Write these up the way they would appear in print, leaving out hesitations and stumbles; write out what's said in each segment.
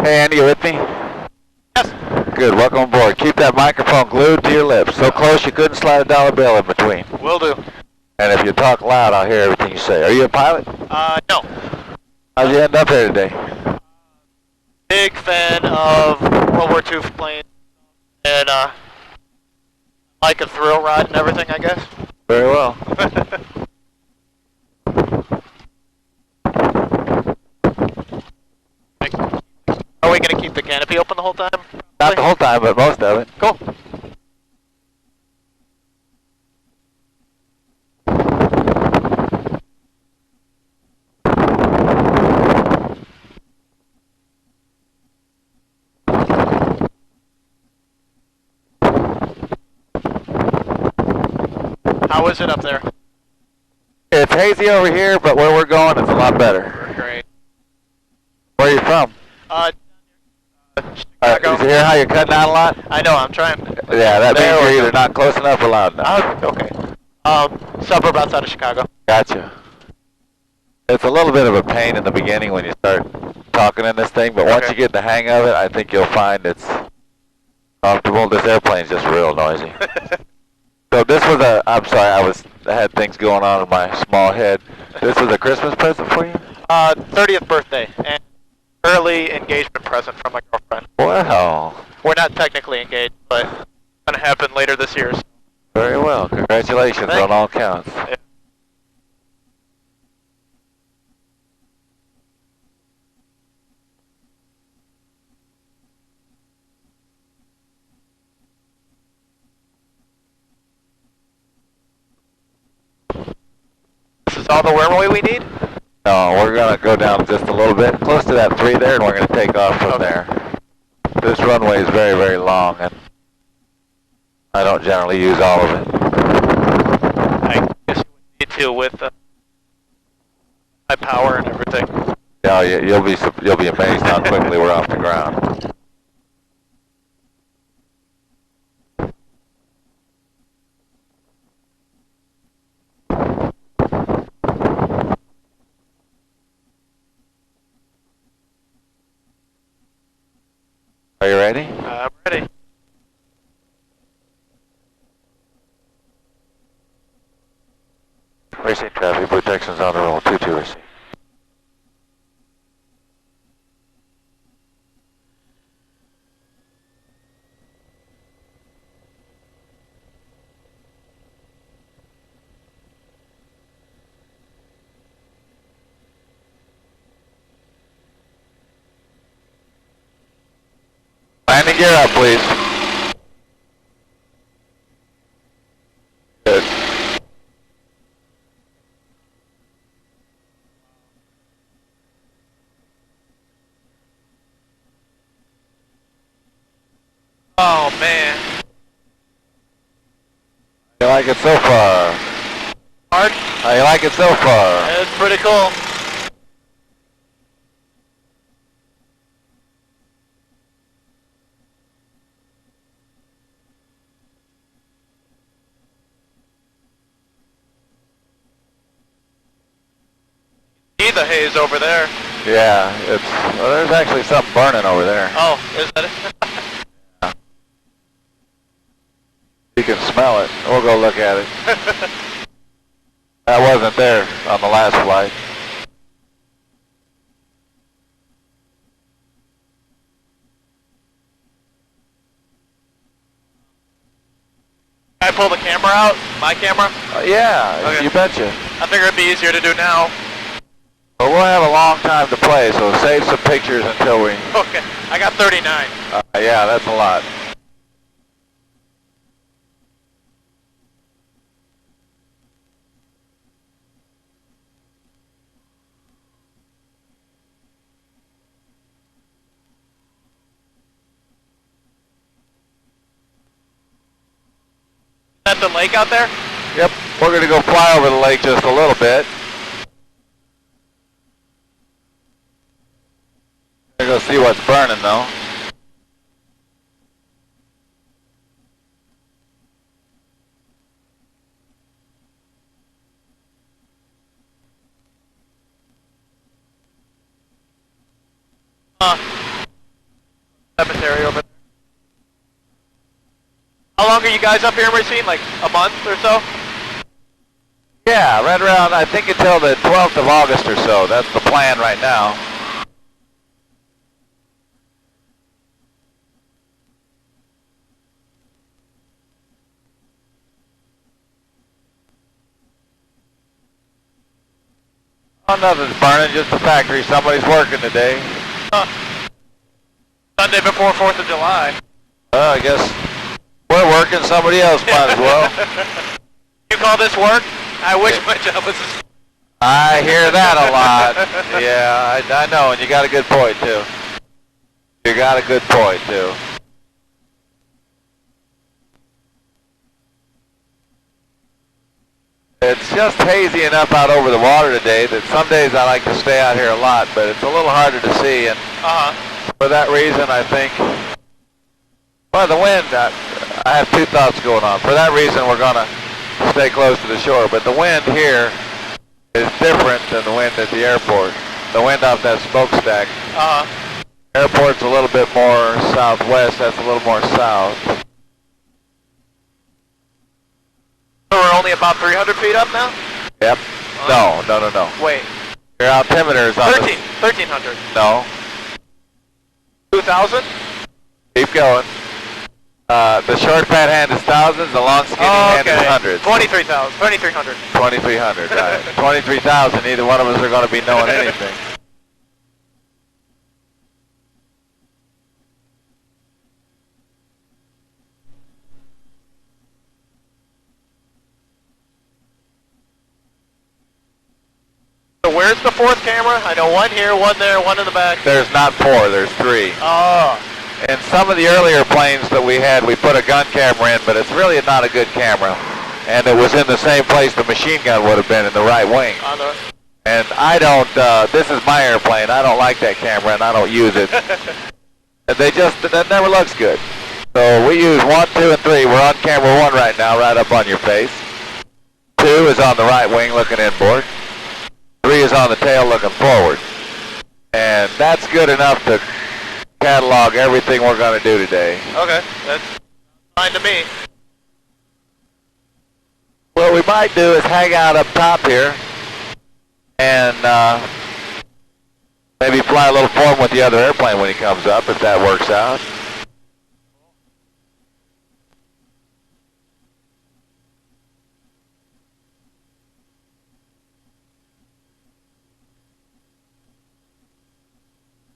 Hey Andy, you with me? Yes. Good, welcome aboard. Keep that microphone glued to your lips, so close you couldn't slide a dollar bill in between. Will do. And if you talk loud, I'll hear everything you say. Are you a pilot? No. How'd you end up here today? Big fan of World War II planes, and like a thrill ride and everything, I guess. Very well. Are we going to keep the canopy open the whole time? Not the whole time, but most of it. Cool. How is it up there? It's hazy over here, but where we're going, it's a lot better. Great. Where are you from? Chicago. Did you hear how you're cutting out a lot? I know, I'm trying. Yeah, that means you're either not close enough or loud enough. Okay. Suburb outside of Chicago. Gotcha. It's a little bit of a pain in the beginning when you start talking in this thing, but once you get the hang of it, I think you'll find it's comfortable. This airplane's just real noisy. So this was I'm sorry, I had things going on in my small head. This was a Christmas present for you? 30th birthday, and early engagement present from my girlfriend. Wow. We're not technically engaged, but it's going to happen later this year. So. Very well. Congratulations on all counts. Yeah. This is all the runway we need? No, we're going to go down just a little bit, close to that 3 there, and we're going to take off from there. This runway is very, very long, and I don't generally use all of it. I guess you would need to with high power and everything. Yeah, you'll be amazed how quickly we're off the ground. Are you ready? I'm ready. Racing traffic, Blue Texans on the roll, 22 racing. Landing gear up, please. Good. Oh, man. You like it so far? Hard? How you like it so far? It's pretty cool. See the haze over there. Yeah, well, there's actually something burning over there. Oh, is that it? Yeah. You can smell it. We'll go look at it. That wasn't there on the last flight. Can I pull the camera out? My camera? Yeah, Okay. You betcha. I figure it'd be easier to do now. But we'll have a long time to play, so save some pictures until we... Okay, I got 39. Yeah, that's a lot. Is that the lake out there? Yep, we're going to go fly over the lake just a little bit. We're going to go see what's burning, though. commentary over there. How long are you guys up here, Racine? Like a month or so? Yeah, right around, I think until the 12th of August or so. That's the plan right now. Oh, nothing's burning, just the factory. Somebody's working today. Sunday before 4th of July. Well, I guess we're working, somebody else might as well. You call this work? I wish my job was this. I hear that a lot. Yeah, I know, and you got a good point, too. You got a good point, too. It's just hazy enough out over the water today that some days I like to stay out here a lot, but it's a little harder to see, and for that reason I think, well, the wind, I have two thoughts going on. For that reason we're going to stay close to the shore, but the wind here is different than the wind at the airport. The wind off that smokestack. Airport's a little bit more southwest, that's a little more south. So we're only about 300 feet up now? Yep. No. Wait. Your altimeter is on 1300. No. 2000? Keep going. The short fat hand is thousands, the long skinny hand is hundreds. 23,000. 2300. 2300, right. 23,000, neither one of us are going to be knowing anything. So where's the fourth camera? I know one here, one there, one in the back. There's not four, there's three. Oh. In some of the earlier planes that we had, we put a gun camera in, but it's really not a good camera. And it was in the same place the machine gun would have been, in the right wing. And I don't, this is my airplane, I don't like that camera and I don't use it. That never looks good. So we use 1, 2, and 3. We're on camera 1 right now, right up on your face. 2 is on the right wing looking inboard. 3 is on the tail looking forward. And that's good enough to catalog everything we're going to do today. Okay, that's fine to me. What we might do is hang out up top here and maybe fly a little form with the other airplane when he comes up, if that works out.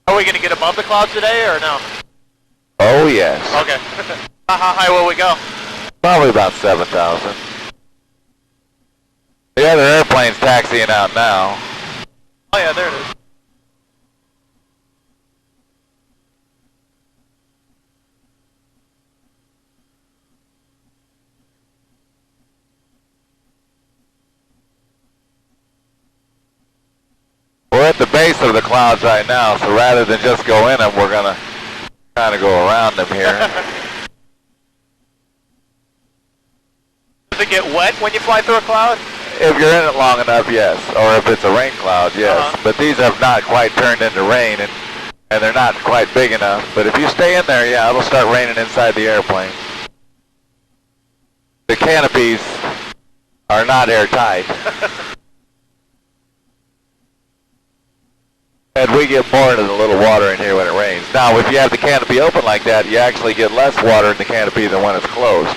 Are we going to get above the clouds today or no? Oh, yes. Okay. How high will we go? Probably about 7,000. The other airplane's taxiing out now. Oh yeah, there it is. We're at the base of the clouds right now, so rather than just go in them, we're going to kind of go around them here. Does it get wet when you fly through a cloud? If you're in it long enough, yes. Or if it's a rain cloud, yes. But these have not quite turned into rain, and they're not quite big enough. But if you stay in there, yeah, it'll start raining inside the airplane. The canopies are not airtight. And we get more into the little water in here when it rains. Now, if you have the canopy open like that, you actually get less water in the canopy than when it's closed.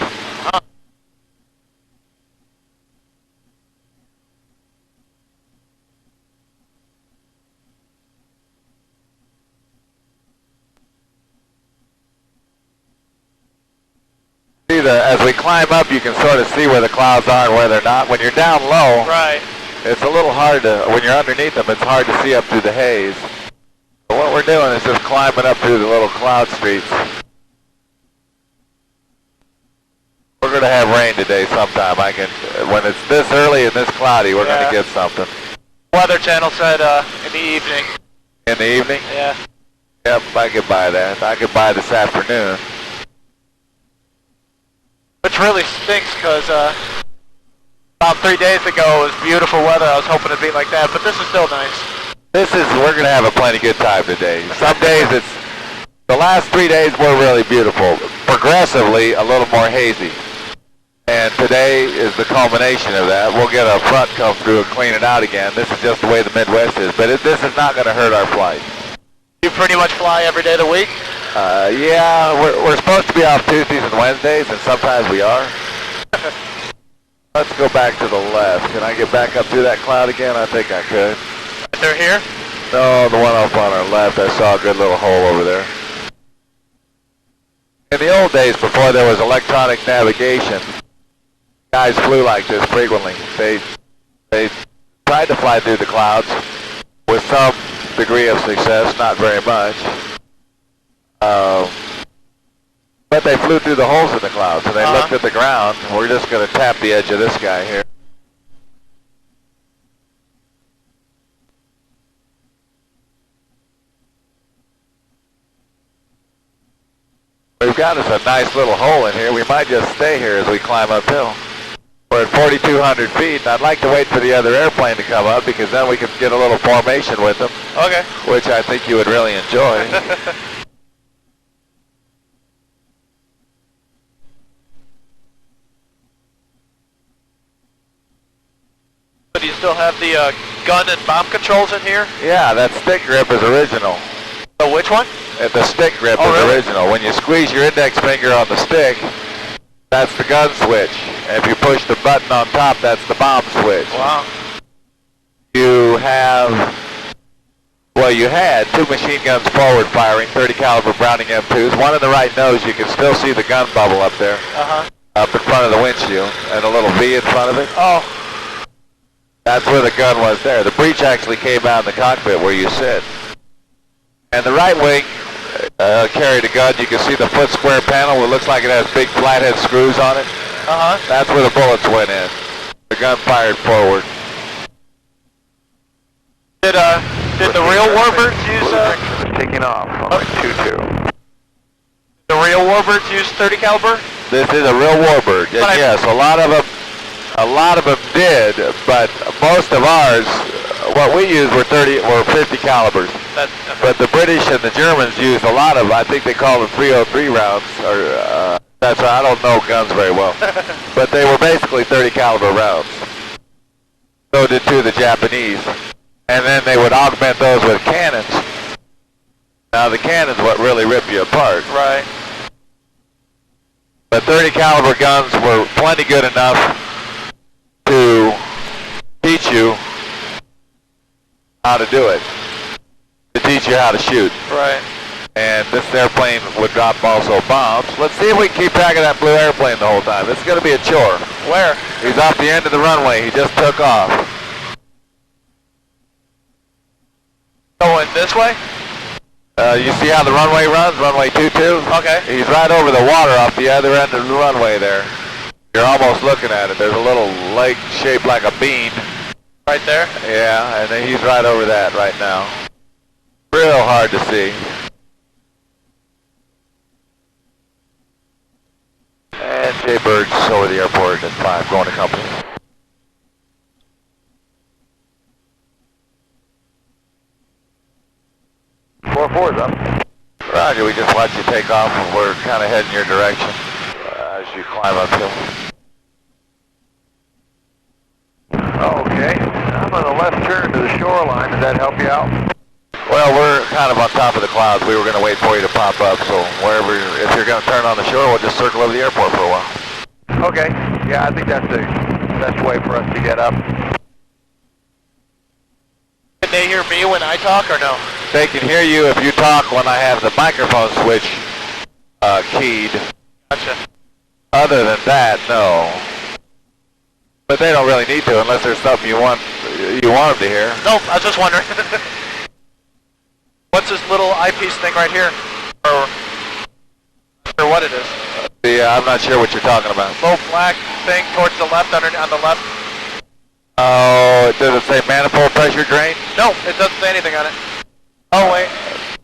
See, as we climb up, you can sort of see where the clouds are and where they're not. When you're down low, right, it's a little hard to, when you're underneath them, it's hard to see up through the haze. But what we're doing is just climbing up through the little cloud streets. We're going to have rain today sometime. When it's this early and this cloudy, we're going to get something. Weather Channel said in the evening. In the evening? Yeah. Yep, I could buy that. I could buy this afternoon. Which really stinks because about 3 days ago it was beautiful weather. I was hoping it'd be like that, but this is still nice. We're going to have a plenty good time today. Some days it's The last 3 days were really beautiful, progressively a little more hazy. And today is the culmination of that. We'll get a front come through and clean it out again. This is just the way the Midwest is, but this is not going to hurt our flight. You pretty much fly every day of the week? Yeah, we're supposed to be off Tuesdays and Wednesdays, and sometimes we are. Let's go back to the left. Can I get back up through that cloud again? I think I could. They're here? No, the one up on our left. I saw a good little hole over there. In the old days, before there was electronic navigation, guys flew like this frequently. They tried to fly through the clouds with some degree of success, not very much. But they flew through the holes in the clouds, and they looked at the ground. We're just going to tap the edge of this guy here. We've got us a nice little hole in here. We might just stay here as we climb uphill. We're at 4,200 feet, and I'd like to wait for the other airplane to come up because then we can get a little formation with them. Okay. Which I think you would really enjoy. Do you still have the gun and bomb controls in here? Yeah, that stick grip is original. So which one? The stick grip is really? original. When you squeeze your index finger on the stick, that's the gun switch. And if you push the button on top, that's the bomb switch. Wow. You have, well, you had 2 machine guns forward firing, 30 caliber Browning M2s. One in the right nose, you can still see the gun bubble up there. Up in front of the windshield, and a little V in front of it. Oh. That's where the gun was there. The breech actually came out in the cockpit where you sit. And the right wing carried a gun. You can see the foot square panel. It looks like it has big flathead screws on it. That's where the bullets went in. The gun fired forward. Did the real warbirds use taking off on like 2-2. the real warbirds use 30 caliber? This is a real warbird. And yes, a lot of them did, but most of ours, what we used were 50 calibers. But the British and the Germans used a lot of, I think they call them 303 rounds, or I don't know guns very well. But they were basically 30 caliber rounds. So did too the Japanese. And then they would augment those with cannons. Now the cannon's what really rip you apart. Right. But 30 caliber guns were plenty good enough to teach you how to do it, to teach you how to shoot. Right. And this airplane would drop also bombs. Let's see if we can keep track of that blue airplane the whole time. It's going to be a chore. Where? He's off the end of the runway. He just took off. Going this way? You see how the runway runs? Runway 22? Okay. He's right over the water off the other end of the runway there. You're almost looking at it. There's a little lake shaped like a bean. Right there? Yeah, and then he's right over that right now. Real hard to see. And Jay Bird's over the airport at 5, going to company. Four's up. Roger, we just watch you take off and we're kind of heading your direction as you climb uphill. Okay, I'm on the left turn to the shoreline. Does that help you out? Well, we're kind of on top of the clouds. We were going to wait for you to pop up, so wherever, if you're going to turn on the shore, we'll just circle over the airport for a while. Okay, yeah, I think that's the best way for us to get up. Can they hear me when I talk or no? They can hear you if you talk when I have the microphone switch keyed. Gotcha. Other than that, no. But they don't really need to unless there's something you want them to hear. Nope, I was just wondering. What's this little eyepiece thing right here? Or what it is? Yeah, I'm not sure what you're talking about. Little black thing towards the left, on the left. Oh, does it say manifold pressure drain? No, it doesn't say anything on it. Oh, wait.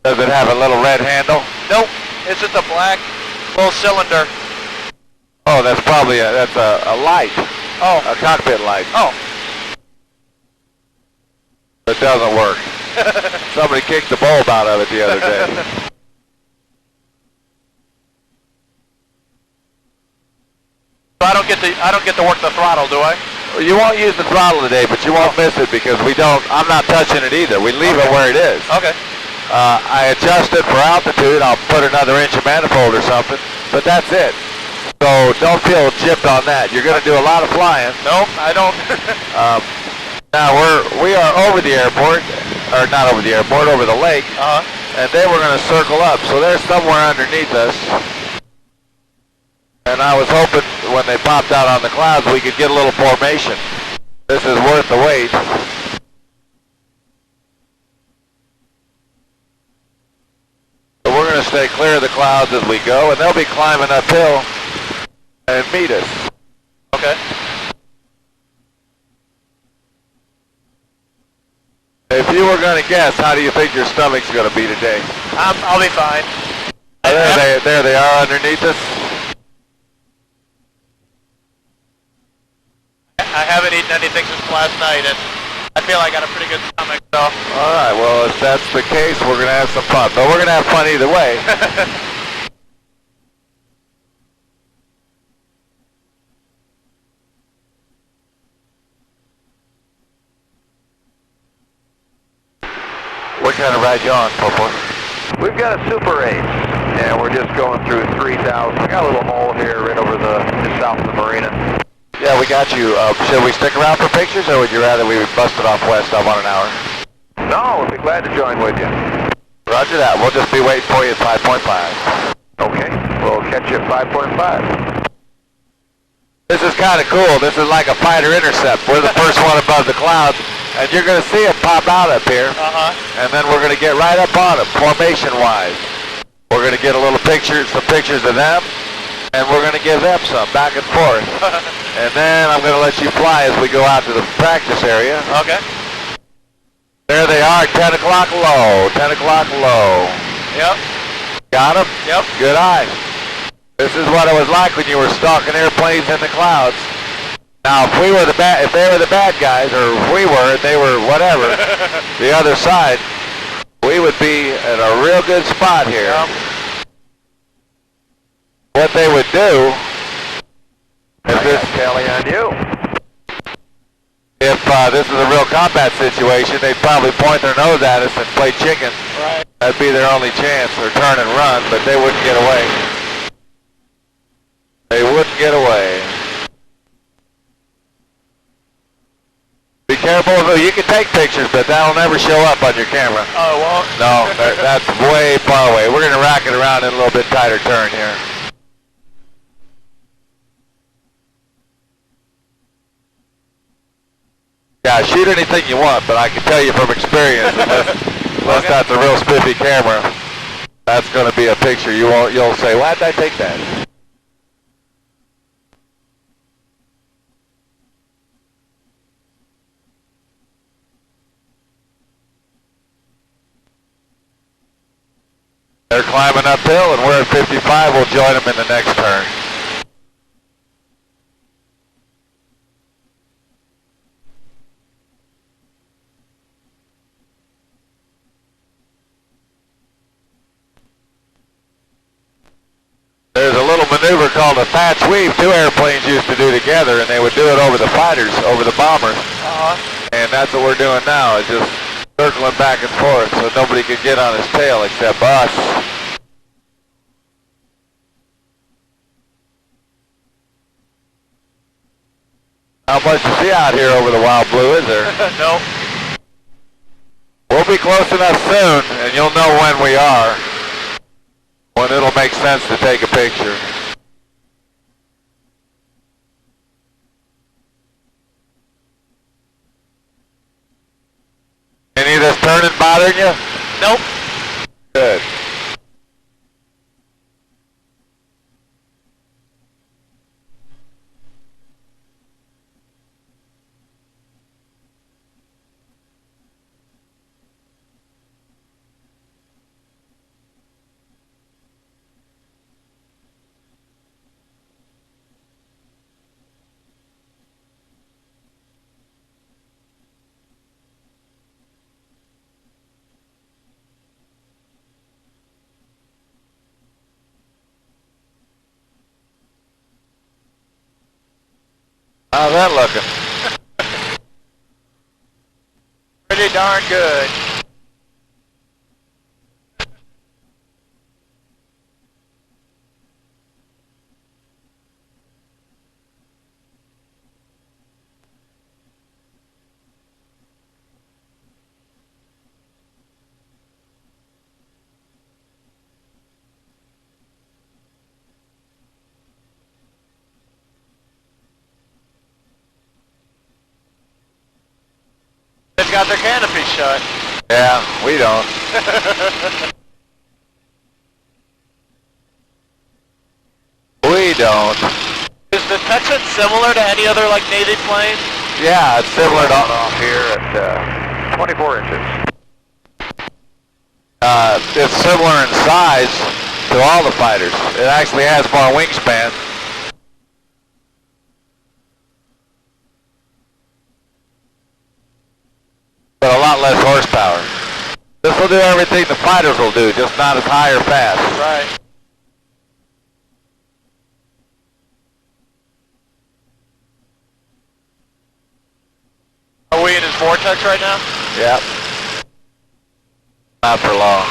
Does it have a little red handle? Nope, it's just a black little cylinder. Oh, that's probably a light. Oh. A cockpit light. Oh. It doesn't work. Somebody kicked the bulb out of it the other day. So I don't get to work the throttle, do I? You won't use the throttle today, but you won't miss it because I'm not touching it either. We leave it where it is. Okay. I adjust it for altitude. I'll put another inch of manifold or something, but that's it. So don't feel gypped on that. You're going to do a lot of flying. Nope, I don't. Now we are over the airport, or not over the airport, over the lake, and they were going to circle up. So they're somewhere underneath us. And I was hoping when they popped out on the clouds we could get a little formation. This is worth the wait. So we're going to stay clear of the clouds as we go, and they'll be climbing uphill and meet us. Okay. If you were going to guess, how do you think your stomach's going to be today? I'll be fine. There they are underneath us. I haven't eaten anything since last night, and I feel I got a pretty good stomach, so. All right, well, if that's the case, we're going to have some fun. But we're going to have fun either way. What kind of ride you on, Popo? We've got a Super 8, and we're just going through 3,000. We got a little hole here right over just south of the marina. Yeah, we got you. Should we stick around for pictures, or would you rather we busted off west on 1 hour? No, we'd be glad to join with you. Roger that. We'll just be waiting for you at 5.5. Okay, we'll catch you at 5.5. This is kind of cool. This is like a fighter intercept. We're the first one above the clouds, and you're going to see it pop out up here. And then we're going to get right up on it, formation-wise. We're going to get a little some pictures of them, and we're going to give them some back and forth. And then I'm going to let you fly as we go out to the practice area. Okay. There they are, 10 o'clock low, 10 o'clock low. Yep. Got them? Yep. Good eye. This is what it was like when you were stalking airplanes in the clouds. Now, if they were the bad guys, or if we were, they were whatever, the other side, we would be in a real good spot here. Yep. What they would do is Tally on you. if this is a real combat situation, they'd probably point their nose at us and play chicken. Right. That'd be their only chance, or turn and run, but they wouldn't get away. They wouldn't get away. Be careful, you can take pictures, but that'll never show up on your camera. Oh, it won't? No, that's way far away. We're going to rack it around in a little bit tighter turn here. Yeah, shoot anything you want, but I can tell you from experience, unless that's a real spiffy camera, that's going to be a picture. You'll say, why did I take that? They're climbing uphill, and we're at 55. We'll join them in the next turn. There's a little maneuver called a thatch weave. Two airplanes used to do together, and they would do it over the fighters, over the bombers. And that's what we're doing now, is just circling back and forth so nobody could get on his tail except us. Not much to see out here over the wild blue, is there? No. We'll be close enough soon, and you'll know when we are, when it'll make sense to take a picture. Any of this turning bothering you? Nope. Good. How's that looking? Pretty darn good. They've got their canopy shut. Yeah, we don't. We don't. Is the Texan similar to any other like Navy plane? Yeah, it's similar to... off here at 24 inches. It's similar in size to all the fighters. It actually has more wingspan. But a lot less horsepower. This will do everything the fighters will do, just not as high or fast. Right. Are we in his vortex right now? Yep. Not for long.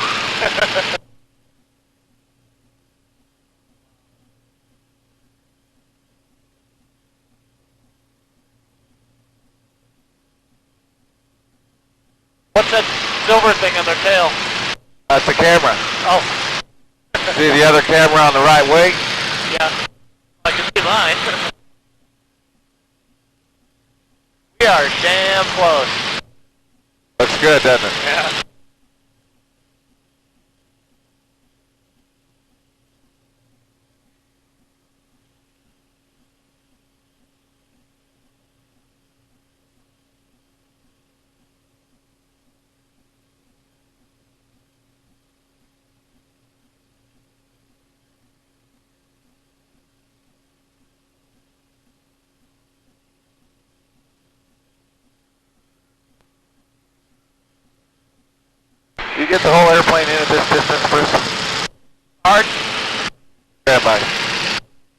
What's that silver thing on their tail? That's the camera. Oh. See the other camera on the right wing? Yeah. I can see mine. We are damn close. Looks good, doesn't it? Yeah. You get the whole airplane in at this distance, Bruce? Hard. Stand by.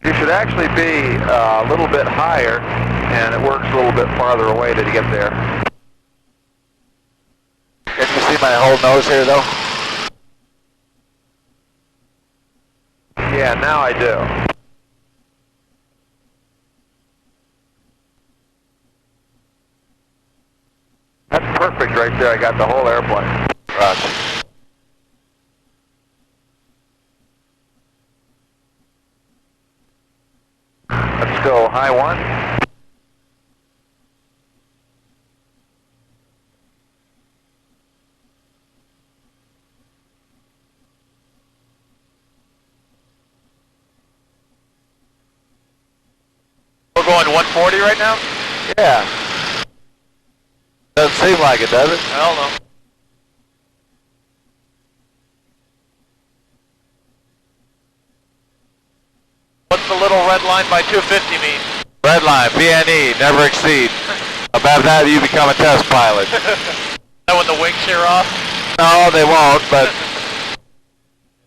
You should actually be a little bit higher, and it works a little bit farther away to get there. Can you see my whole nose here, though? Yeah, now I do. That's perfect right there. I got the whole airplane. Roger. Let's go high one. We're going 140 right now? Yeah. Doesn't seem like it, does it? I don't know. What's the little red line by 250 mean? Red line, VNE, never exceed. Above that, you become a test pilot. That when the wings shear off? No, they won't, but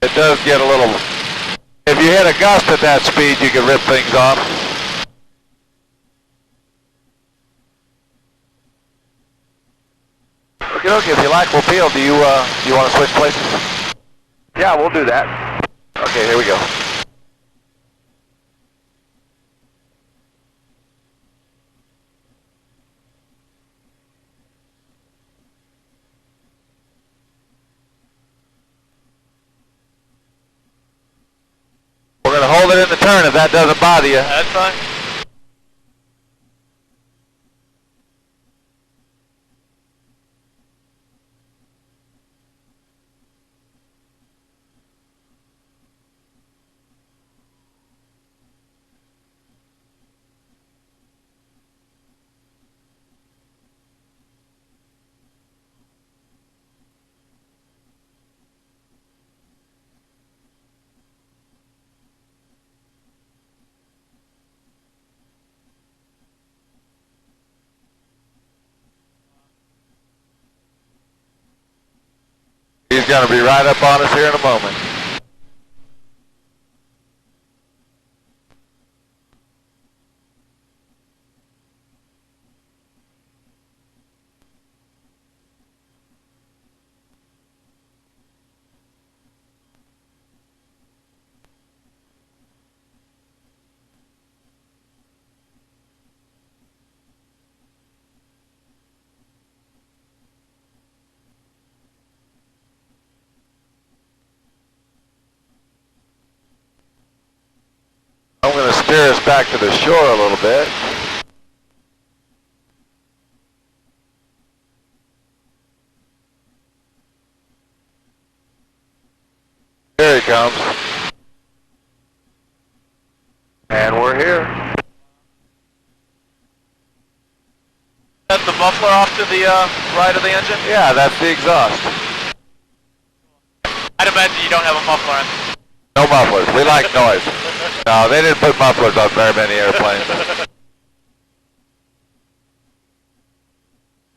it does get a little... If you hit a gust at that speed, you can rip things off. Okay, if you like Mobile, do you want to switch places? Yeah, we'll do that. Okay, here we go. We're going to hold it in the turn if that doesn't bother you. That's fine. He's going to be right up on us here in a moment. steer us back to the shore a little bit. Here he comes. And we're here. That's the muffler off to the right of the engine? Yeah, that's the exhaust. I'd imagine you don't have a muffler on. No mufflers. We like noise. No, they didn't put mufflers on very many airplanes.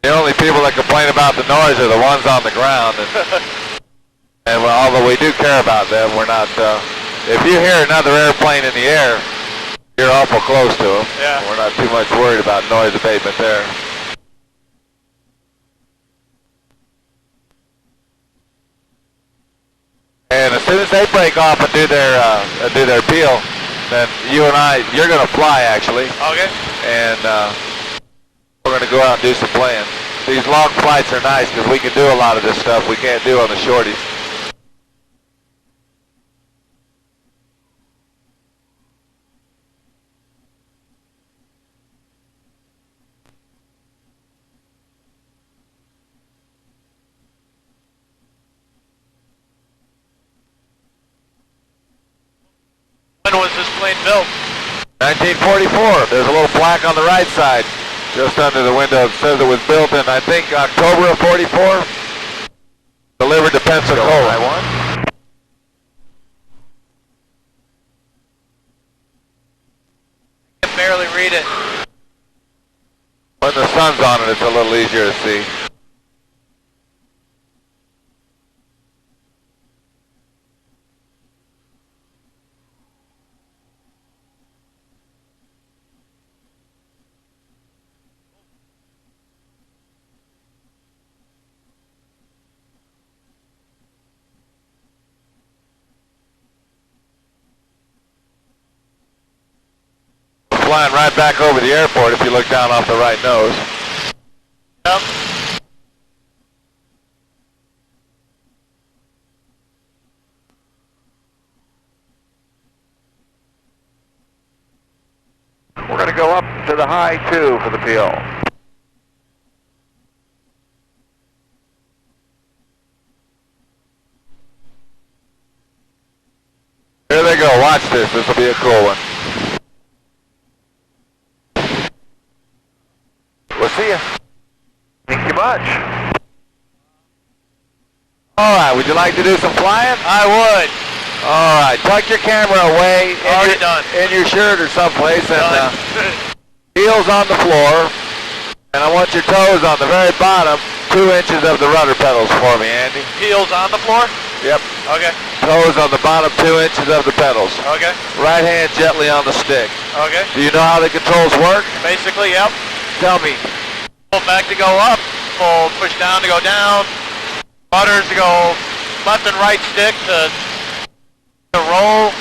The only people that complain about the noise are the ones on the ground. And although we do care about them, we're not, if you hear another airplane in the air, you're awful close to them. Yeah. We're not too much worried about noise abatement there. And as soon as they break off and do their peel, then you and I, you're going to fly actually. Okay. And we're going to go out and do some playing. These long flights are nice because we can do a lot of this stuff we can't do on the shorties. When was this plane built? 1944. There's a little plaque on the right side, just under the window. It says it was built in, I think, October of 44. Delivered to Pensacola. I can barely read it. When the sun's on it, it's a little easier to see. Flying right back over the airport if you look down off the right nose. Yep. We're going to go up to the high 2 for the PO. Here they go. Watch this. This will be a cool one. We'll see ya. Thank you much. All right. Would you like to do some flying? I would. All right. Tuck your camera away Already done. in your shirt or someplace, and Done. heels on the floor. And I want your toes on the very bottom, 2 inches of the rudder pedals for me, Andy. Heels on the floor? Yep. Okay. Toes on the bottom 2 inches of the pedals. Okay. Right hand gently on the stick. Okay. Do you know how the controls work? Basically, yep. Tell me. Pull back to go up. Push down to go down. Rudders to go left and right stick to roll.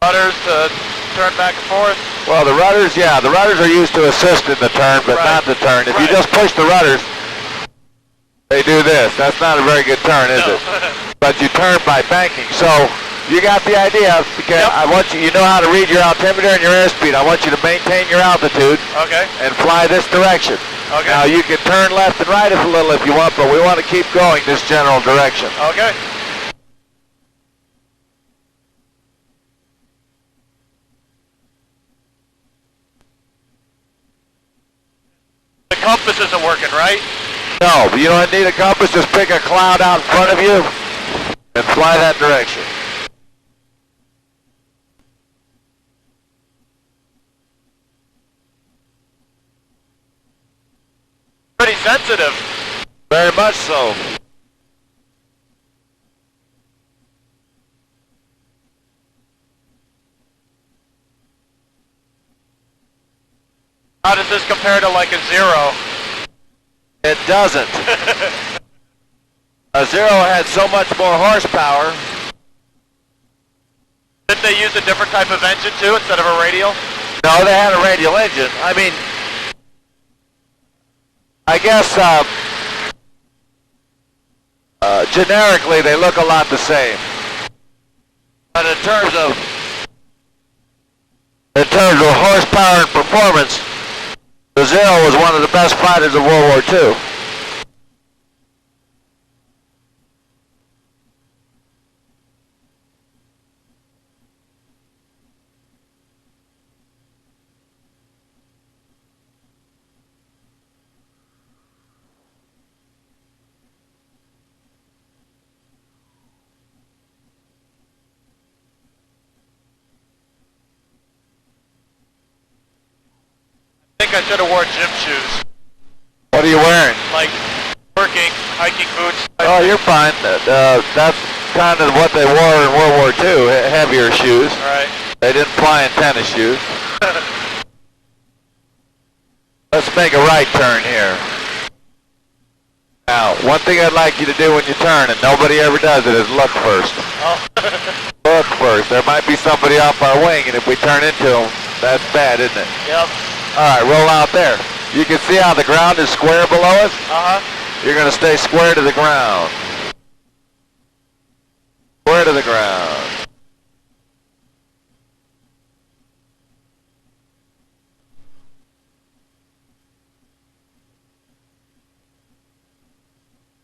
Rudders to turn back and forth. Well, the rudders, yeah, the rudders are used to assist in the turn, but Right. not the turn. If you Right. just push the rudders, they do this. That's not a very good turn, is No. it? But you turn by banking. So you got the idea. Because Yep. I want you know how to read your altimeter and your airspeed. I want you to maintain your altitude Okay. and fly this direction. Okay. Now you can turn left and right a little if you want, but we want to keep going this general direction. Okay. The compass isn't working, right? No, but you don't need a compass. Just pick a cloud out in front of you and fly that direction. Pretty sensitive. Very much so. How does this compare to like a 0? It doesn't. A 0 had so much more horsepower. Didn't they use a different type of engine too instead of a radial? No, they had a radial engine. I mean, I guess generically they look a lot the same. But in terms of In terms of horsepower and performance, Brazil was one of the best fighters of World War II. I think I should have worn gym shoes. What are you wearing? Like working, hiking boots. Oh, you're fine. That's kind of what they wore in World War II, heavier shoes. Right. They didn't fly in tennis shoes. Let's make a right turn here. Now, one thing I'd like you to do when you turn, and nobody ever does it, is look first. Oh. Look first. There might be somebody off our wing, and if we turn into them, that's bad, isn't it? Yep. All right, roll out there. You can see how the ground is square below us? Uh-huh. You're going to stay square to the ground. Square to the ground.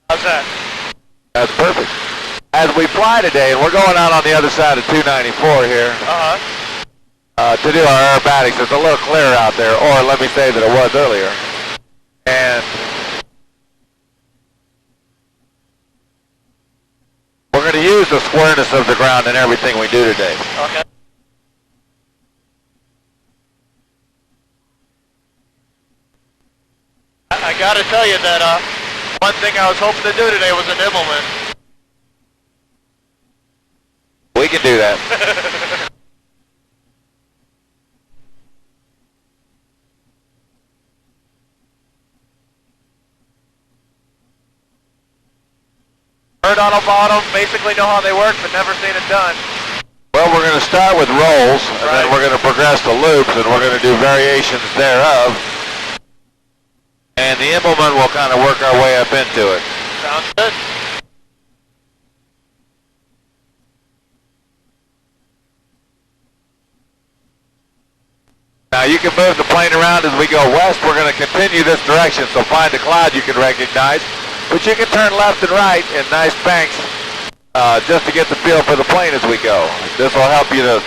How's that? That's perfect. As we fly today, and we're going out on the other side of 294 here, Uh-huh. to do our aerobatics. It's a little clearer out there, or let me say that it was earlier. And we're going to use the squareness of the ground in everything we do today. Okay. I gotta tell you that one thing I was hoping to do today was an Immelman. We can do that. Heard on a bottom, basically know how they work, but never seen it done. Well, we're going to start with rolls, and then we're going to progress to loops, and we're going to do variations thereof. And the Immelman will kind of work our way up into it. Sounds good. Now you can move the plane around as we go west. We're going to continue this direction, so find a cloud you can recognize. But you can turn left and right in nice banks just to get the feel for the plane as we go. This will help you to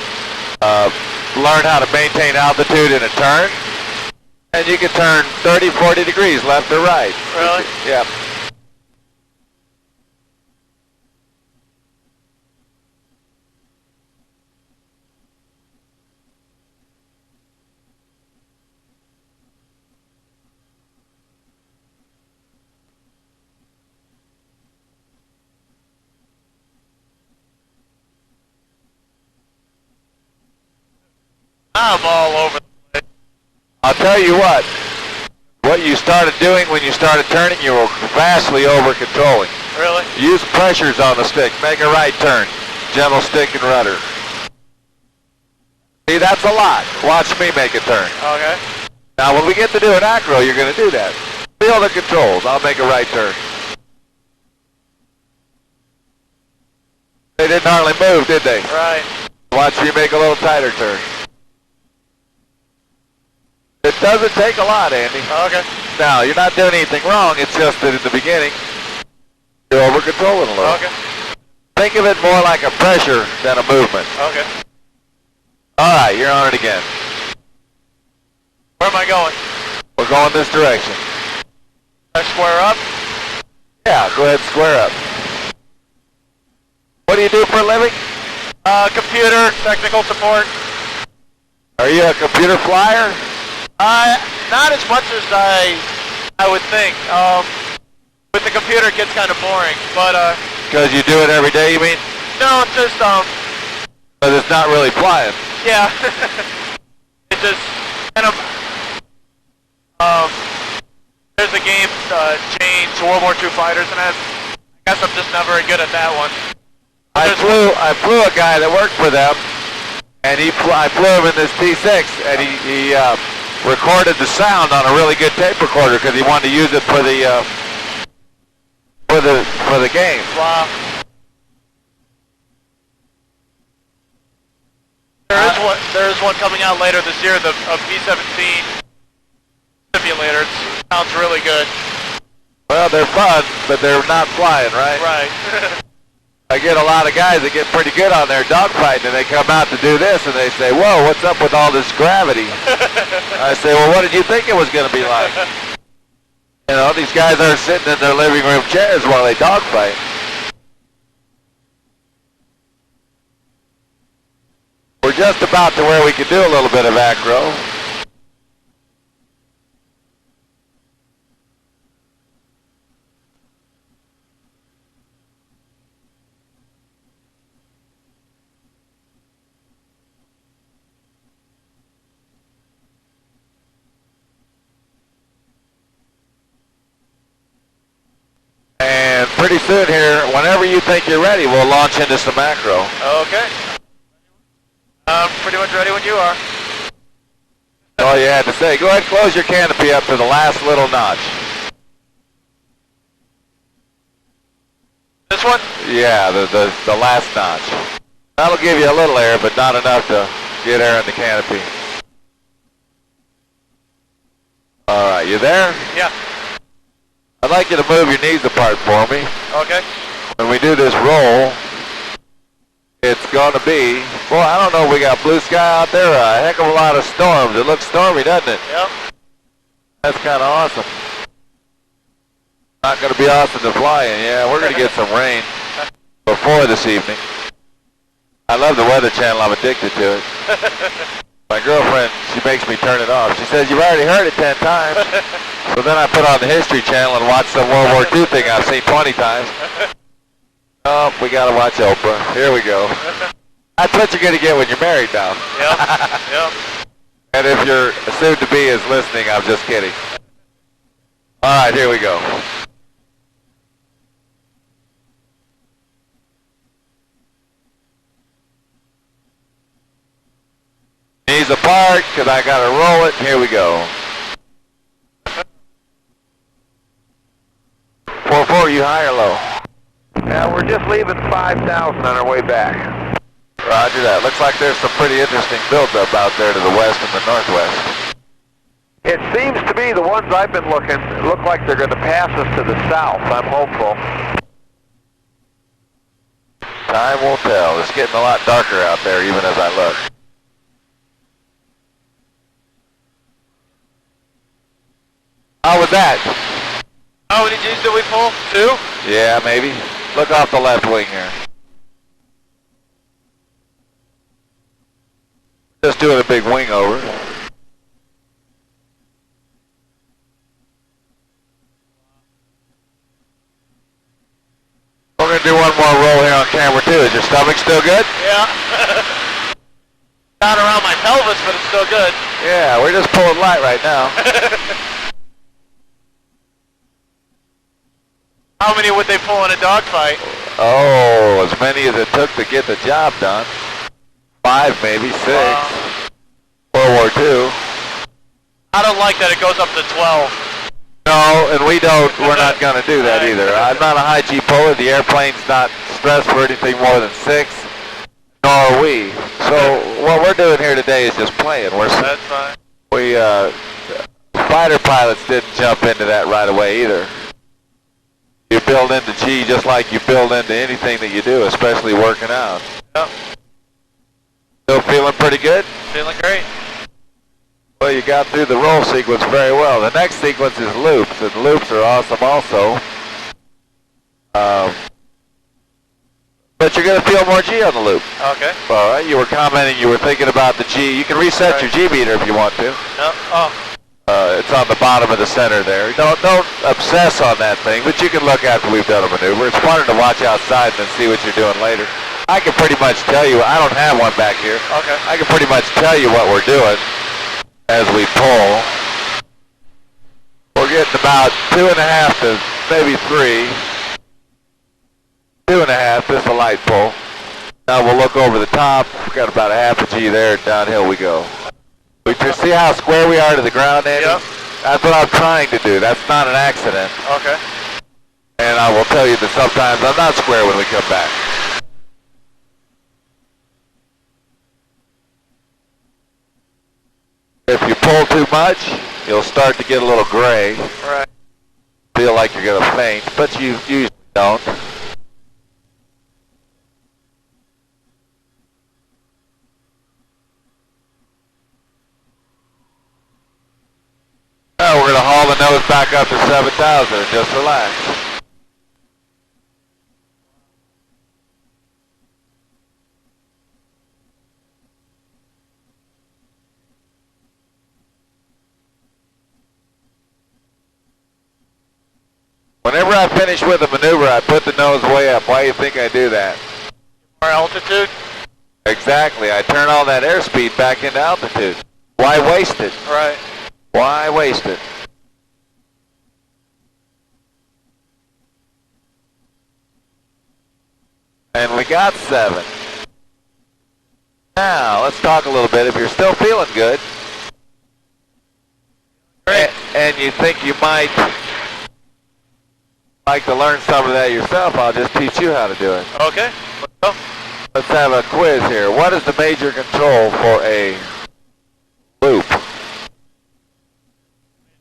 learn how to maintain altitude in a turn. And you can turn 30, 40 degrees left or right. Really? Yeah. I'm all over the place. I'll tell you what you started doing when you started turning, you were vastly over-controlling. Really? Use pressures on the stick. Make a right turn. Gentle stick and rudder. See, that's a lot. Watch me make a turn. Okay. Now, when we get to do an acro, you're going to do that. Feel the controls. I'll make a right turn. They didn't hardly move, did they? Right. Watch me make a little tighter turn. It doesn't take a lot, Andy. Okay. Now, you're not doing anything wrong. It's just that in the beginning, you're over-controlling a little. Okay. Think of it more like a pressure than a movement. Okay. All right, you're on it again. Where am I going? We're going this direction. I square up? Yeah, go ahead and square up. What do you do for a living? Computer, technical support. Are you a computer flyer? Not as much as I would think. With the computer it gets kind of boring, but Because you do it every day, you mean? no, it's just But it's not really flying. yeah. It just kind of there's a game change World War II fighters, and I guess I'm just not very good at that one. I flew a guy that worked for them, and I flew him in this T6, and he recorded the sound on a really good tape recorder because he wanted to use it for the game. Wow. There is one coming out later this year, the B-17 simulator. It sounds really good. Well, they're fun, but they're not flying, right? Right. I get a lot of guys that get pretty good on their dogfighting, and they come out to do this, and they say, whoa, what's up with all this gravity? I say, well, what did you think it was going to be like? You know, these guys are sitting in their living room chairs while they dogfight. We're just about to where we can do a little bit of acro. And pretty soon here, whenever you think you're ready, we'll launch into some macro. Okay. I'm pretty much ready when you are. That's all you had to say. Go ahead and close your canopy up to the last little notch. This one? Yeah, the last notch. That'll give you a little air, but not enough to get air in the canopy. All right, you there? Yeah. I'd like you to move your knees apart for me. Okay. When we do this roll, it's going to be, boy, I don't know, we got blue sky out there, a heck of a lot of storms. It looks stormy, doesn't it? Yep. That's kind of awesome. Not going to be awesome to fly in. Yeah, we're going to get some rain before this evening. I love the Weather Channel. I'm addicted to it. My girlfriend, she makes me turn it off. She says, you've already heard it 10 times. So then I put on the History Channel and watch some World War II thing I've seen 20 times. Oh, we got to watch Oprah. Here we go. That's what you're going to get when you're married now. Yep. Yep. And if your soon-to-be is listening, I'm just kidding. All right, here we go. Knees apart, because I got to roll it. Here we go. 4-4, you high or low? Yeah, we're just leaving 5,000 on our way back. Roger that. Looks like there's some pretty interesting buildup out there to the west and the northwest. It seems to be the ones I've been looking look like they're going to pass us to the south. I'm hopeful. Time will tell. It's getting a lot darker out there even as I look. How was that? How many G's did we pull? 2? Yeah, maybe. Look off the left wing here. Just doing a big wing over. We're going to do one more roll here on camera too. Is your stomach still good? Yeah. Down around my pelvis, but it's still good. Yeah, we're just pulling light right now. How many would they pull in a dogfight? Oh, as many as it took to get the job done. 5, maybe 6. Wow. World War II. I don't like that it goes up to 12. No, and we're not going to do that either. I'm not a high G puller. The airplane's not stressed for anything more than 6, nor are we. So what we're doing here today is just playing. That's fine. Fighter pilots didn't jump into that right away either. You build into G just like you build into anything that you do, especially working out. Yep. Still feeling pretty good? Feeling great. Well, you got through the roll sequence very well. The next sequence is loops, and loops are awesome also. But you're going to feel more G on the loop. Okay. All right, you were commenting, you were thinking about the G. You can reset your G meter if you want to. Yep. Oh. It's on the bottom of the center there. Don't obsess on that thing, but you can look after we've done a maneuver. It's funner to watch outside than see what you're doing later. I can pretty much tell you, I don't have one back here. Okay. I can pretty much tell you what we're doing as we pull. We're getting about 2.5 to maybe 3. 2.5, this is a light pull. Now we'll look over the top. We've got about a half a G there, downhill we go. We can see how square we are to the ground, Andy? Yep. That's what I'm trying to do. That's not an accident. Okay. And I will tell you that sometimes I'm not square when we come back. too much, you'll start to get a little gray. Right. Feel like you're going to faint, but you usually don't. Now we're going to haul the nose back up to 7,000 and just relax. Whenever I finish with a maneuver, I put the nose way up. Why do you think I do that? More altitude? Exactly. I turn all that airspeed back into altitude. Why waste it? Right. Why waste it? And we got 7. Now, let's talk a little bit. If you're still feeling good, and you think you might like to learn some of that yourself, I'll just teach you how to do it. Okay. Let's go. Let's have a quiz here. What is the major control for a loop?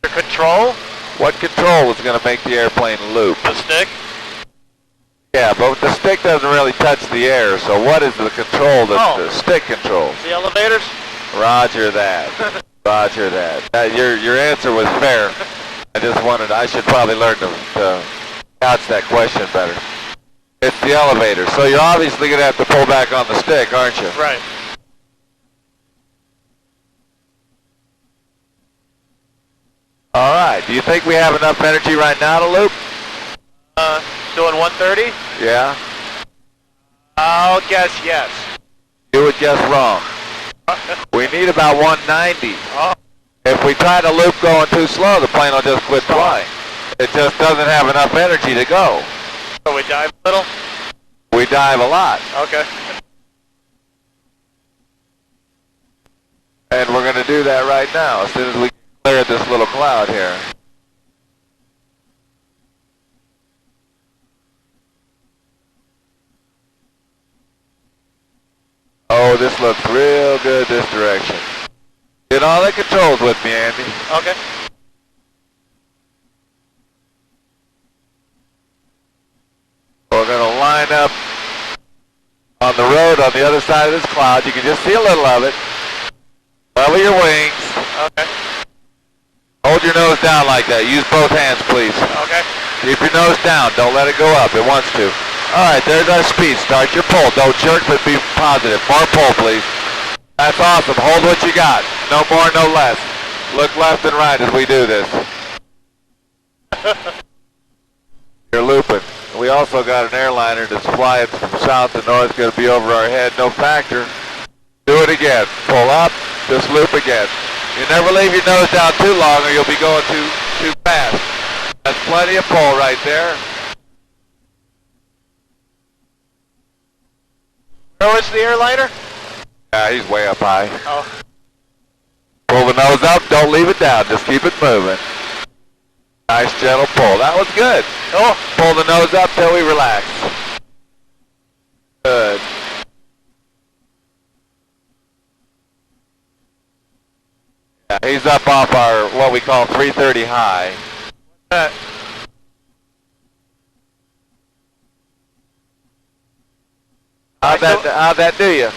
The control? What control is going to make the airplane loop? The stick? Yeah, but the stick doesn't really touch the air, so what is the control that the stick controls? The elevators? Roger that. Roger that. Your answer was fair. I should probably learn to couch that question better. It's the elevator, so you're obviously going to have to pull back on the stick, aren't you? Right. All right. Do you think we have enough energy right now to loop? Doing 130? Yeah. I'll guess yes. You would guess wrong. We need about 190. Oh. If we try to loop going too slow, the plane will just quit flying. It just doesn't have enough energy to go. So we dive a little? We dive a lot. Okay. And we're going to do that right now as soon as we clear this little cloud here. Oh, this looks real good this direction. Get all the controls with me, Andy. Okay. We're going to line up on the road on the other side of this cloud. You can just see a little of it. Level your wings. Okay. Hold your nose down like that. Use both hands, please. Okay. Keep your nose down. Don't let it go up. It wants to. All right, there's our speed. Start your pull. Don't jerk, but be positive. More pull, please. That's awesome. Hold what you got. No more, no less. Look left and right as we do this. You're looping. We also got an airliner that's flying from south to north. Going to be over our head. No factor. Do it again. Pull up. Just loop again. You never leave your nose down too long or you'll be going too fast. That's plenty of pull right there. Where was the airliner? Yeah, he's way up high. Oh. Pull the nose up. Don't leave it down. Just keep it moving. Nice gentle pull. That was good. Oh. Pull the nose up till we relax. Good. Yeah, he's up off our, what we call 330 high. How'd that do you?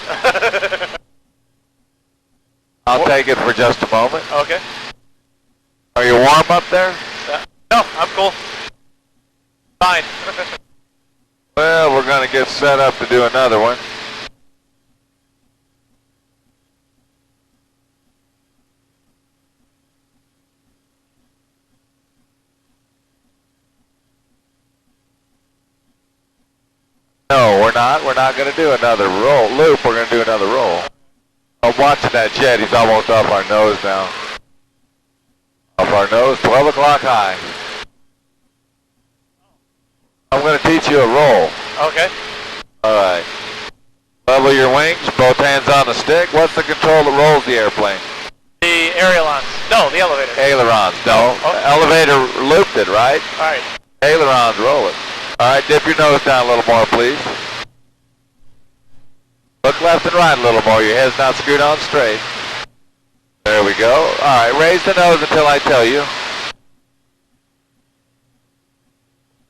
I'll take it for just a moment. Okay. Are you warm up there? No, I'm cool. Fine. Well, we're going to get set up to do another one. No, we're not. We're not going to do another loop. We're going to do another roll. I'm watching that jet. He's almost off our nose now. Off our nose, 12 o'clock high. I'm going to teach you a roll. Okay. All right. Level your wings, both hands on the stick. What's the control that rolls the airplane? The ailerons. No, the elevator. Ailerons. No. Oh. Elevator looped it, right? All right. Ailerons roll it. All right, dip your nose down a little more, please. Look left and right a little more. Your head's not screwed on straight. There we go. Alright, raise the nose until I tell you.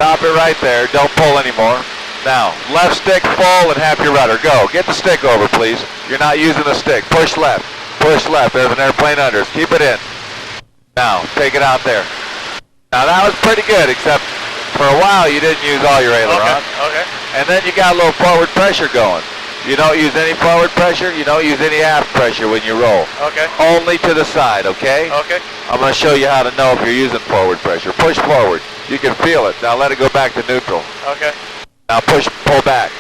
Stop it right there. Don't pull anymore. Now, left stick full and half your rudder. Go. Get the stick over, please. You're not using the stick. Push left. Push left. There's an airplane under us. Keep it in. Now, take it out there. Now, that was pretty good, except for a while you didn't use all your aileron. Okay. And then you got a little forward pressure going. You don't use any forward pressure. You don't use any aft pressure when you roll. Okay. Only to the side, okay? Okay. I'm going to show you how to know if you're using forward pressure. Push forward. You can feel it. Now let it go back to neutral. Okay. Now pull back.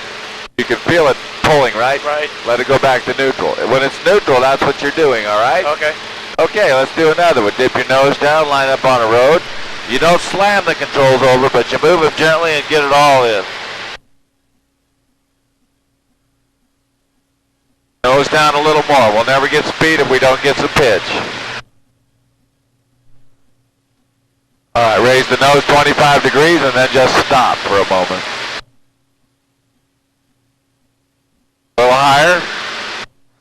You can feel it pulling, right? Right. Let it go back to neutral. When it's neutral, that's what you're doing, all right? Okay. Okay, let's do another one. Dip your nose down, line up on a road. You don't slam the controls over, but you move them gently and get it all in. Nose down a little more. We'll never get speed if we don't get some pitch. All right, raise the nose 25 degrees and then just stop for a moment. A little higher.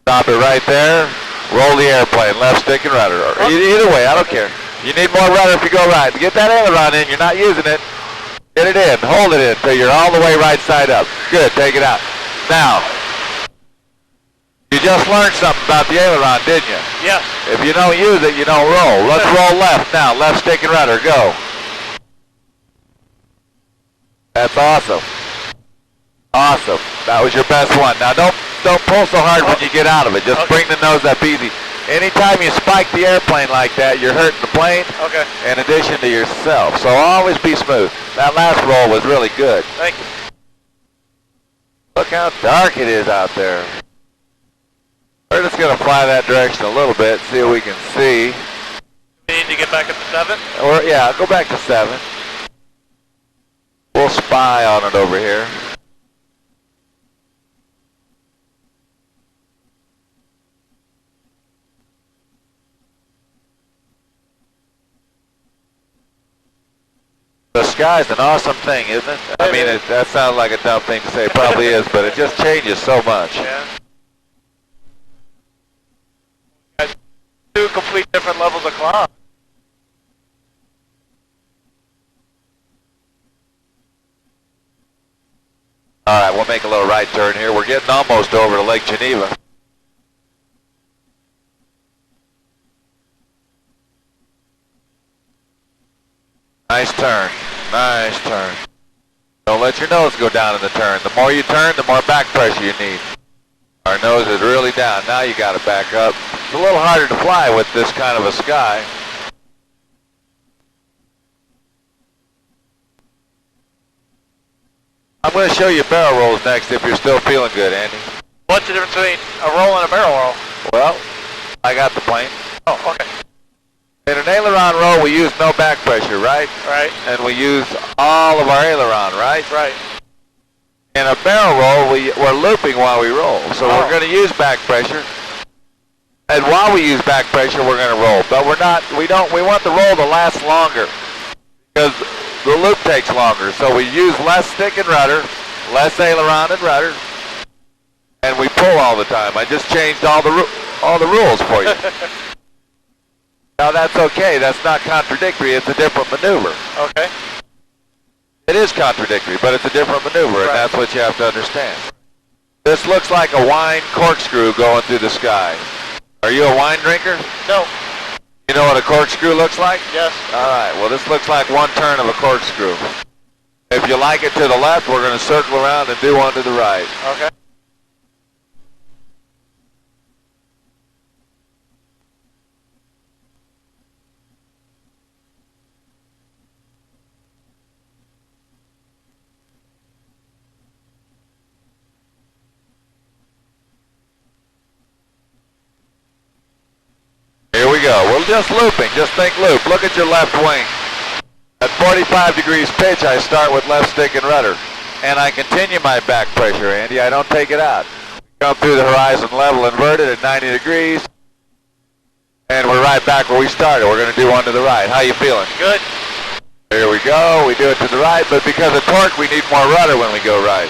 Stop it right there. Roll the airplane, left stick and rudder. Or either way, I don't care. You need more rudder if you go right. Get that aileron in. You're not using it. Get it in. Hold it in until you're all the way right side up. Good. Take it out. Now, you just learned something about the aileron, didn't you? Yes. If you don't use it, you don't roll. Let's roll left now. Left stick and rudder. Go. That's awesome. Awesome. That was your best one. Now don't pull so hard when you get out of it. Just bring the nose up easy. Anytime you spike the airplane like that, you're hurting the plane. Okay. In addition to yourself. So always be smooth. That last roll was really good. Thank you. Look how dark it is out there. We're just going to fly that direction a little bit, see what we can see. We need to get back up to 7? Or yeah, go back to 7. We'll spy on it over here. The sky's an awesome thing, isn't it? I mean, that sounds like a dumb thing to say. It probably is, but it just changes so much. Yeah. Two complete different levels of climb. All right, we'll make a little right turn here. We're getting almost over to Lake Geneva. Nice turn. Nice turn. Don't let your nose go down in the turn. The more you turn, the more back pressure you need. Our nose is really down. Now you got to back up. It's a little harder to fly with this kind of a sky. I'm going to show you barrel rolls next if you're still feeling good, Andy. What's the difference between a roll and a barrel roll? Well, I got the plane. Oh, okay. In an aileron roll, we use no back pressure, right? Right. And we use all of our aileron, right? Right. In a barrel roll, we're looping while we roll. So we're going to use back pressure. And while we use back pressure, we're going to roll. But we want the roll to last longer because the loop takes longer. So we use less stick and rudder, less aileron and rudder, and we pull all the time. I just changed all the rules for you. Now that's okay. That's not contradictory. It's a different maneuver. Okay. It is contradictory, but it's a different maneuver, and that's what you have to understand. This looks like a wine corkscrew going through the sky. Are you a wine drinker? No. You know what a corkscrew looks like? Yes. All right. Well, this looks like one turn of a corkscrew. If you like it to the left, we're going to circle around and do one to the right. Okay. Here we go. We're just looping. Just think loop. Look at your left wing. At 45 degrees pitch, I start with left stick and rudder. And I continue my back pressure, Andy. I don't take it out. Come through the horizon level inverted at 90 degrees. And we're right back where we started. We're going to do one to the right. How you feeling? Good. Here we go. We do it to the right, but because of torque, we need more rudder when we go right.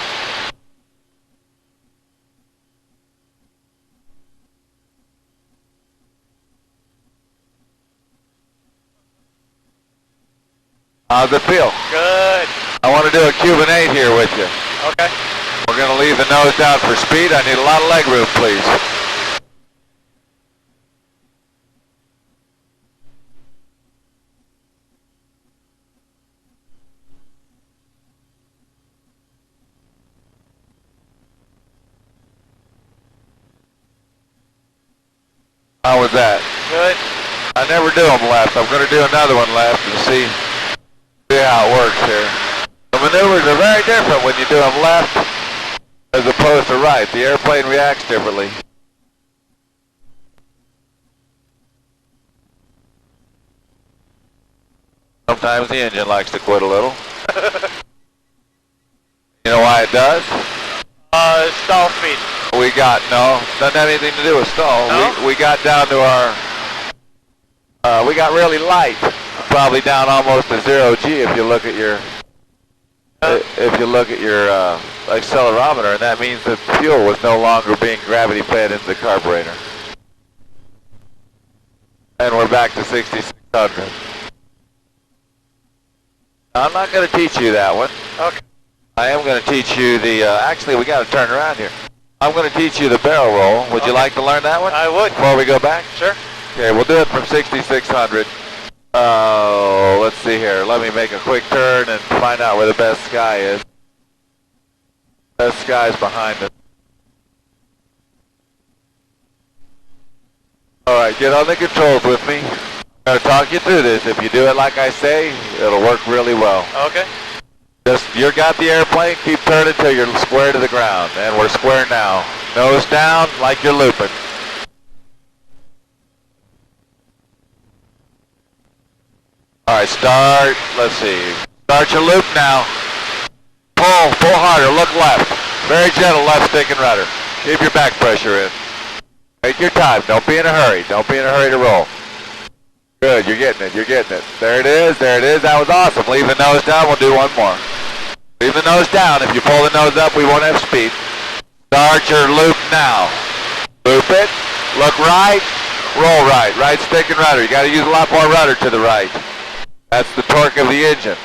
How's it feel? Good. I want to do a Cuban 8 here with you. Okay. We're going to leave the nose down for speed. I need a lot of leg room, please. How was that? Good. I never do them left. I'm going to do another one left and see how it works here. The maneuvers are very different when you do them left as opposed to right. The airplane reacts differently. Sometimes the engine likes to quit a little. You know why it does? Stall speed. Doesn't have anything to do with stall. No? We got down to we got really light. Probably down almost to 0 G if you look at your accelerometer, and that means that fuel was no longer being gravity fed into the carburetor. And we're back to 6600. I'm not going to teach you that one. Okay. I am going to teach you the, actually we got to turn around here. I'm going to teach you the barrel roll. Would you like to learn that one? I would. Before we go back? Sure. Okay, we'll do it from 6600. Let's see here. Let me make a quick turn and find out where the best sky is. Best sky's behind us. Alright, get on the controls with me. I'm going to talk you through this. If you do it like I say, it'll work really well. Okay. You got the airplane, keep turning until you're square to the ground. And we're square now. Nose down like you're looping. Alright, start. Let's see. Start your loop now. Pull harder, look left. Very gentle left stick and rudder. Keep your back pressure in. Take your time, don't be in a hurry. Don't be in a hurry to roll. Good, you're getting it, you're getting it. There it is, that was awesome. Leave the nose down, we'll do one more. Leave the nose down, if you pull the nose up, we won't have speed. Start your loop now. Loop it, look right, roll right. Right stick and rudder, you gotta use a lot more rudder to the right. That's the torque of the engine.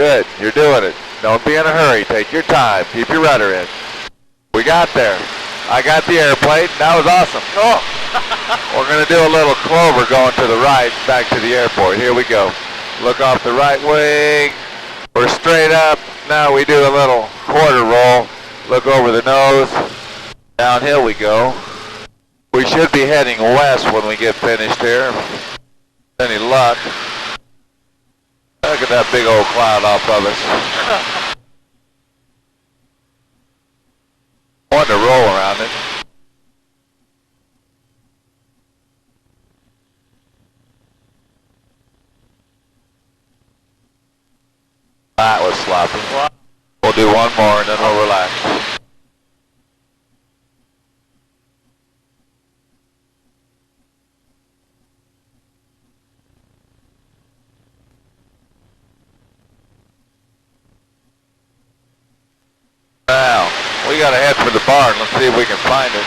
Good, you're doing it. Don't be in a hurry, take your time, keep your rudder in. We got there. I got the airplane, that was awesome. Cool. We're going to do a little clover going to the right, back to the airport. Here we go. Look off the right wing. We're straight up. Now we do a little quarter roll. Look over the nose. Downhill we go. We should be heading west when we get finished here. Any luck. Look at that big old cloud off of us. I wanted to roll around it. That was sloppy. We'll do one more and then we'll relax. Now, we gotta head for the barn. Let's see if we can find it.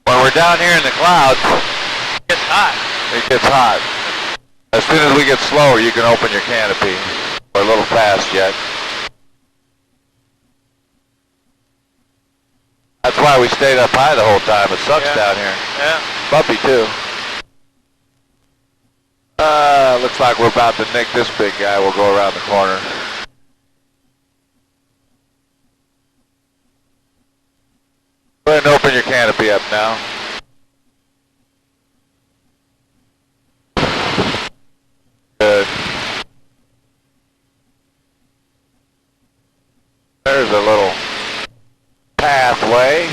When we're down here in the clouds, It gets hot. it gets hot. As soon as we get slower, you can open your canopy. We're a little fast yet. That's why we stayed up high the whole time. It sucks down here. Yeah. Bumpy too. Looks like we're about to nick this big guy. We'll go around the corner. Go ahead and open your canopy up now. Good. There's a little pathway.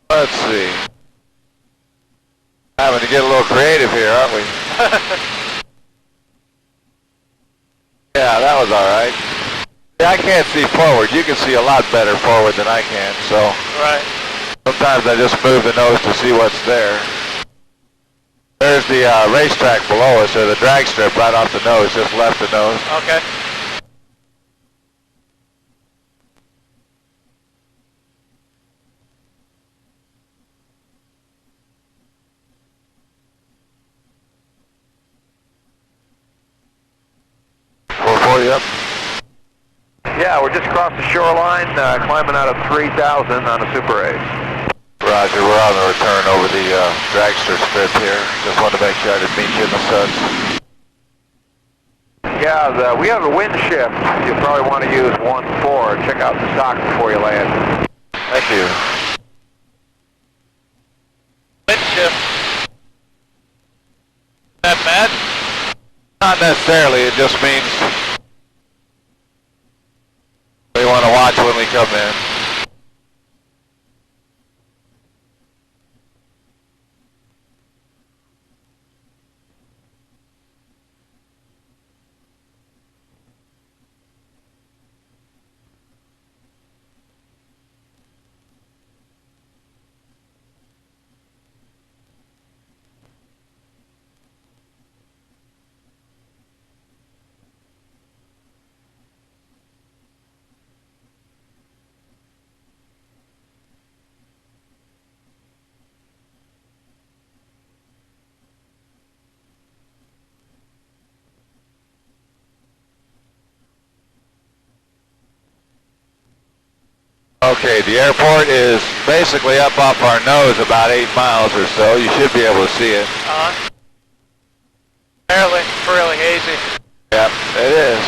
Let's see. Having to get a little creative here, aren't we? Yeah, that was all right. I can't see forward. You can see a lot better forward than I can, so Right. sometimes I just move the nose to see what's there. There's the racetrack below us, or the drag strip right off the nose, just left the nose. Okay. Up. Yeah, we're just across the shoreline, climbing out of 3,000 on a Super 8. Roger, we're on the return over the dragster strip here. Just wanted to make sure I didn't meet you in the suds. Yeah, we have a wind shift. You'll probably want to use 1-4. Check out the stock before you land. Thank you. Wind shift. That bad? Not necessarily, it just means we want to watch when we come in. Okay, the airport is basically up off our nose about 8 miles or so. You should be able to see it. Apparently, really hazy. Yep, it is.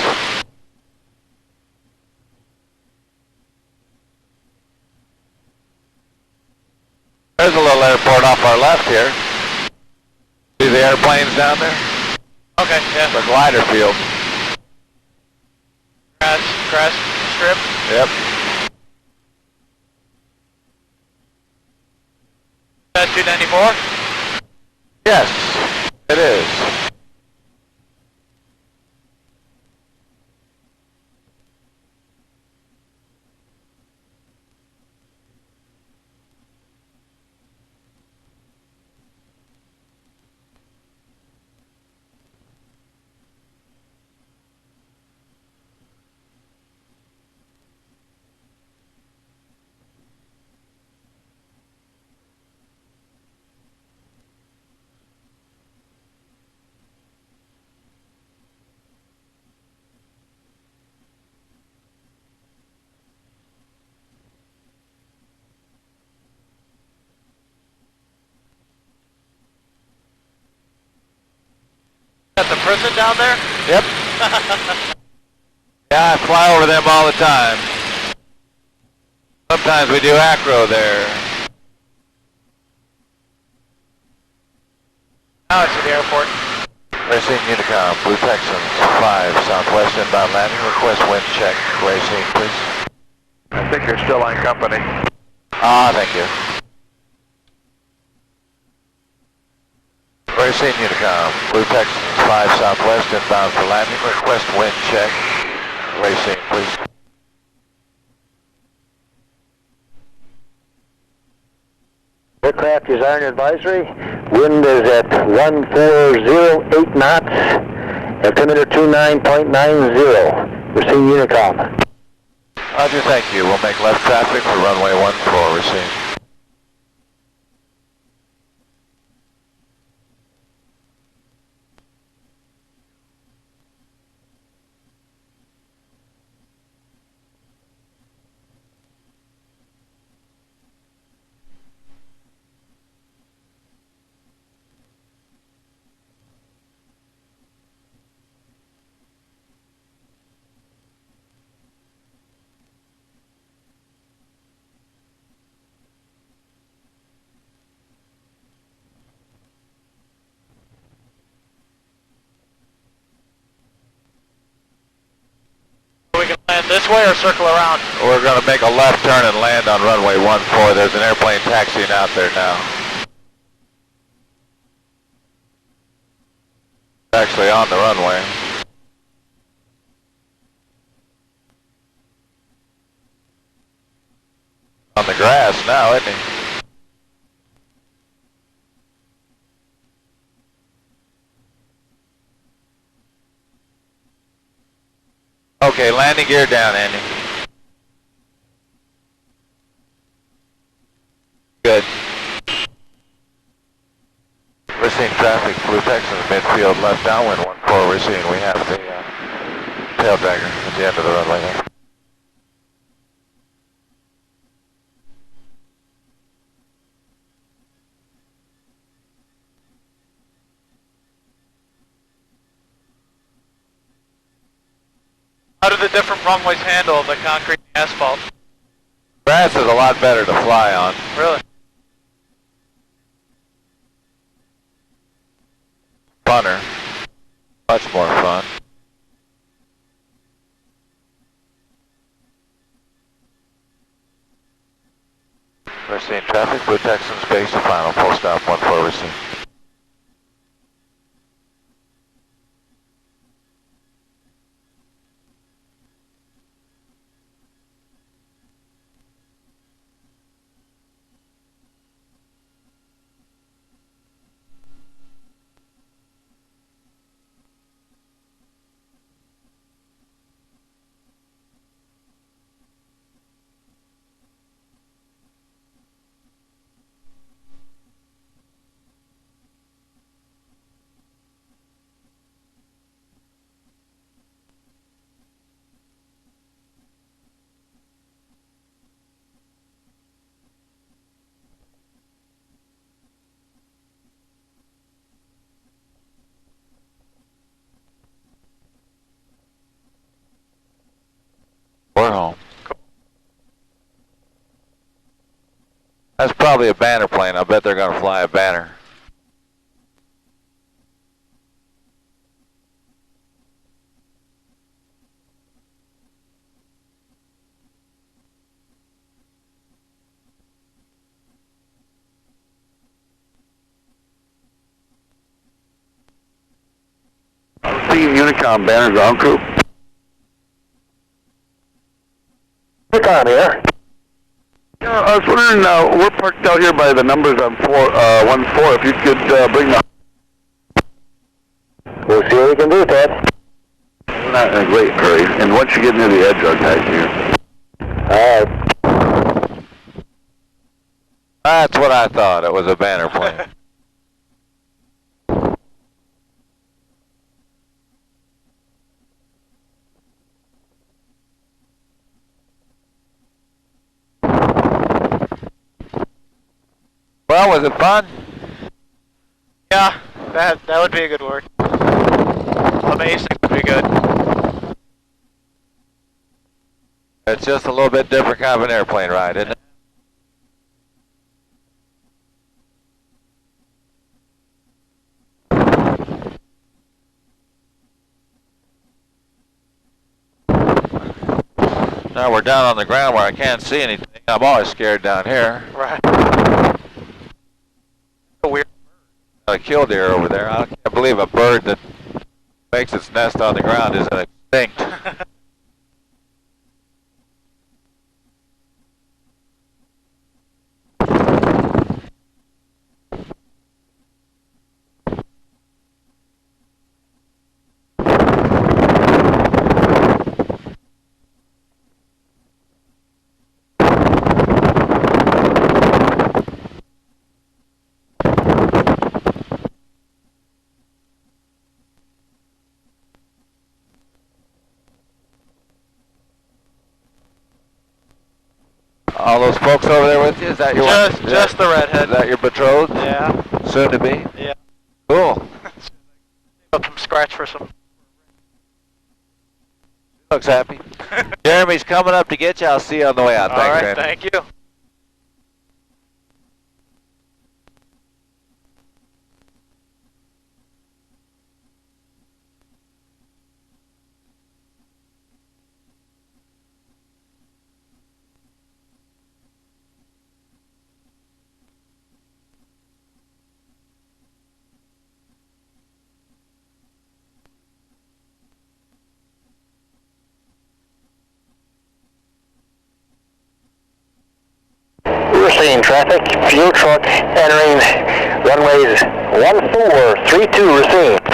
There's a little airport off our left here. See the airplanes down there? Okay, yeah. The glider field. Grass strip. Yep. That 294? Yes, it is. At the prison down there? Yep. Yeah, I fly over them all the time. Sometimes we do acro there. Now it's at the airport. Racing Unicom, Blue Texans, 5, Southwest inbound landing. Request wind check. Racing, please. I think you're still on company. Thank you. Racing Unicom, Blue Texans, 5, Southwest inbound for landing. Request wind check. Racing, please. Aircraft design advisory. Wind is at 1408 knots. Altimeter 29.90. Receiving Unicom. Roger, thank you. We'll make left traffic for runway 14, receiving. We can land this way or circle around? We're going to make a left turn and land on runway 14. There's an airplane taxiing out there now. Actually on the runway. On the grass now, isn't he? Okay, landing gear down, Andy. Good. We're seeing traffic, Blue Texan, midfield, left downwind, 1-4, we're seeing, we have the tail dragger at the end of the runway there. How do the different runways handle the concrete and asphalt? Grass is a lot better to fly on. Really? Funner. Much more fun. We're seeing traffic, Blue Texan space, final, full stop, 1-4, we're seeing. We're home. That's probably a banner plane. I bet they're going to fly a banner. Seeing Unicom banner ground crew. Unicom here. Yeah, I was wondering, we're parked out here by the numbers on 1-4. If you could bring the... We'll see what we can do, Ted. We're not in a great hurry, and once you get near the edge, I'll tag you. Alright. That's what I thought. It was a banner plane. Well, was it fun? Yeah, that would be a good word. Amazing would be good. It's just a little bit different kind of an airplane ride, isn't it? Now we're down on the ground where I can't see anything. I'm always scared down here. Right. A weird. A killdeer over there. I can't believe a bird that makes its nest on the ground is extinct. All those folks over there with you? Is that your Just the redhead. Is that your betrothed? Yeah. Soon to be? Yeah. Cool. Up from scratch for some. Looks happy. Jeremy's coming up to get you. I'll see you on the way out. All Thanks, right. Randy. Thank you. Receiving traffic, fuel truck entering runways 1432, receiving.